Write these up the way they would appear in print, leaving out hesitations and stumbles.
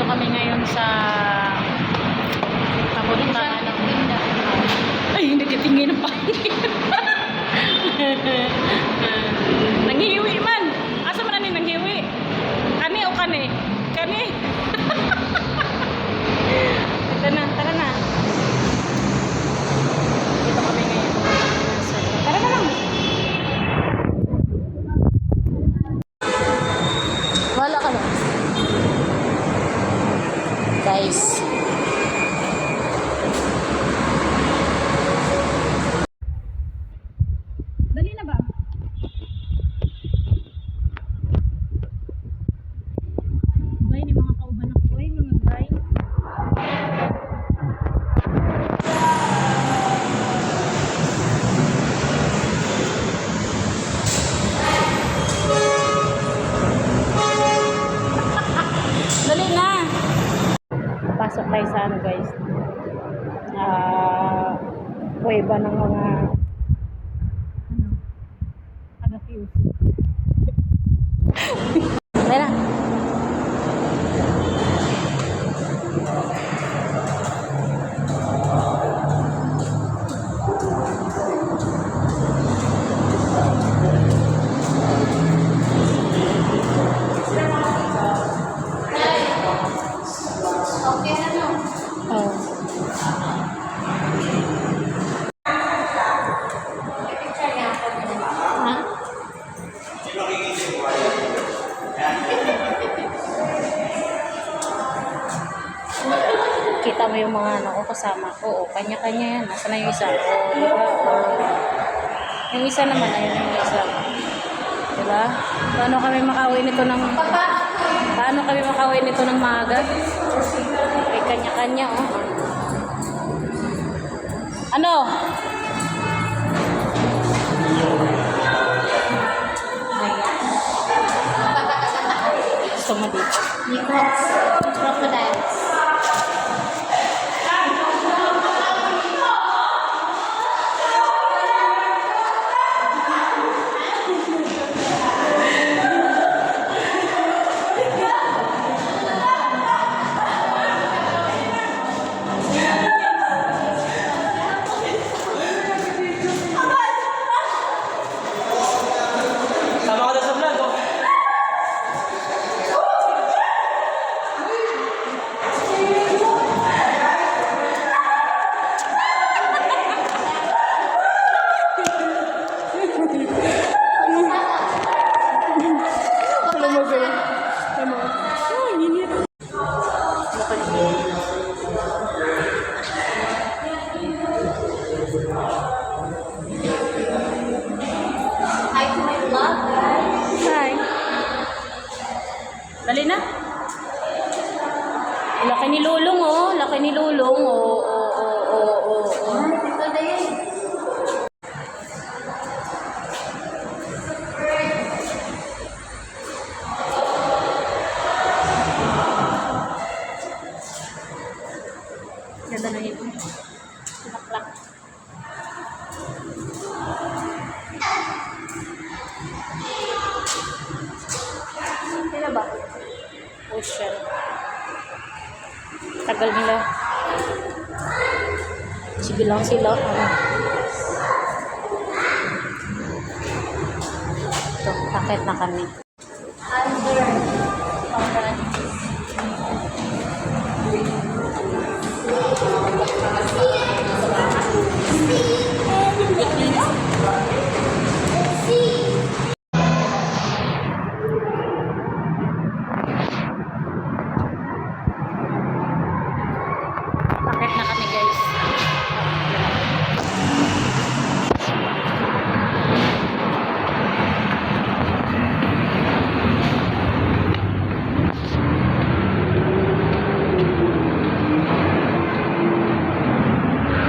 kami ngayon sa papuntahan ng ay, hindi titingin ng pangin. Nanghihiwi man. Asa man ni nanghihiwi? Kani o kani? Kani? Tara na. Dito kami ngayon. Tara na lang. Wala ka na. Guys. Dali na ba? Bay ni mga kauban ako ay mga bay. Dali na. Pasok tayo sa ano guys. Kuweba ng mga taga-QC. Dali na. Kita mo yung mga ano ko kasama ko. O, kanya-kanya yan. Nasaan na yung isa? O, diba? O, yung isa naman, ayun yung isa. Diba? Paano kami makauwi nito ng maaga? May kanya-kanya, o. Ano? Gusto mo dito? Crocodiles. Dali na. Laki ni Lulong, oh. Laki ni Lulong, oh. Ito din. Ganda na ito. Laklak. Kaya ba? Ocean. Tagal nila. Sige lang sila. Ito, pakit na kami. Pakit na kami guys.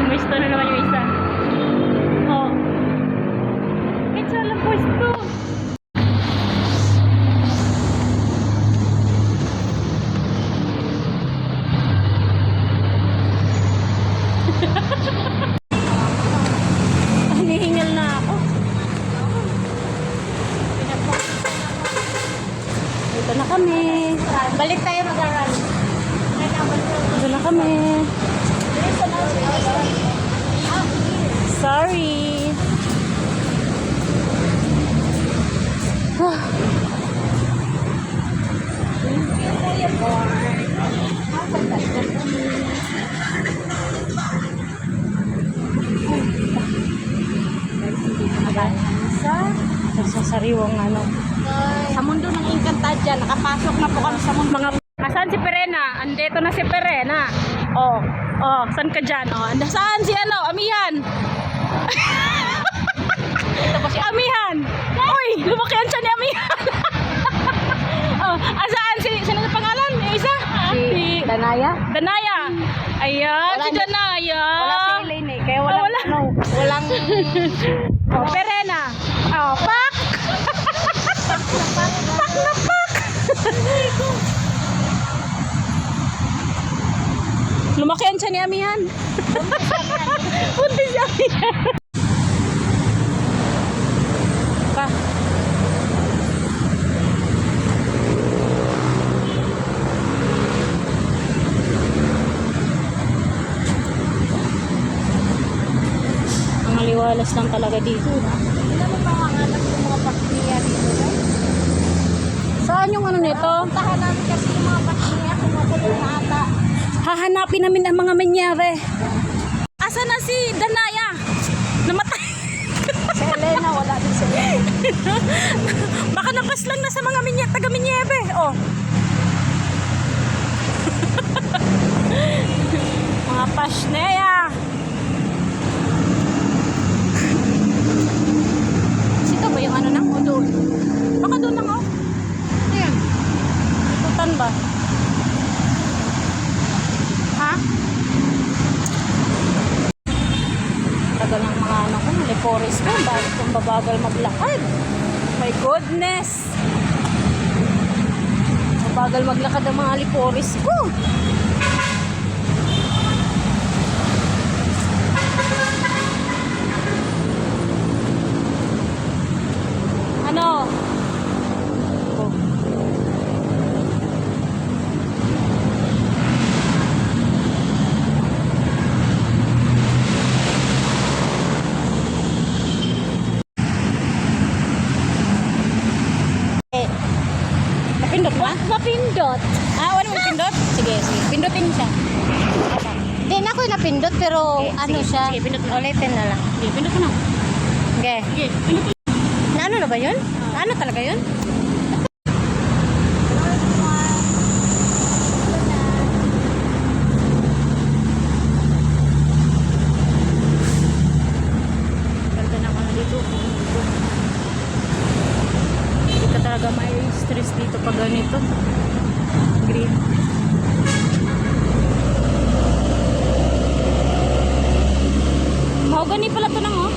Pwesto na naman yung isa. Oh. Ito lang pwesto. Hinihingal na ako. Dito na kami. Balik tayo mag-aral. Doon na kami. Sorry. Sa sariwang ano. Sa mundo ng Encantadia, nakapasok na po kami sa mundo. Mga asan si Perena? Andito na si Perena. Oh, oh, saan ka dyan? Oh, saan si ano? Amihan. Ito po si Amihan. Uy, lumaki ang tiyan ni Amihan. Oh, asaan si sino sa pangalan? Yung isa? Si Danaya. Danaya. Ayan, Wala si ni- Danaya. Wala si Elaine eh, kaya walang, wala. ano, walang, Oh, Perena. Oh, pak. Pak na pak. Lumaki ang tiyan ni Amihan. Buntis si Amihan. Pa. Ang maliwalas lang talaga dito. Hindi mo pa hanap yung mga bakterya dito, guys. Saan yung ano nito? Puntahan namin kasi yung mga bakterya, kumukulong na ata. Hahanapin namin ang mga manyere. Asa na si Danaya? Namatay. Si Elena, wala din si Elena. Baka napas lang na sa mga taga-Minyebe. Oh. Mga pasneya. Sito ba yung ano nang o doon? Baka doon lang oh. Ayan. Tutan ba? Ha? Tagal ng mga ano ko, Liporis ko, bakit kung babagal maglakad? My goodness! Babagal maglakad ang mga Liporis ko. Ano? Oh. Napindot ba? Napindot. Ah, wala mo napindot? Sige, sige. Pindutin mo siya. Hindi na ako yung napindot, pero Okay, ano sige, siya, sige, pindot mo. ulitin na lang. Sige, pindot mo na. Okay. Sige, pindot mo. Na ano na ba yun? Ano talaga yun? Ganda naman dito. Hindi ka talaga may stress dito pag ganito. Green. Mahogany pala ito nang oh.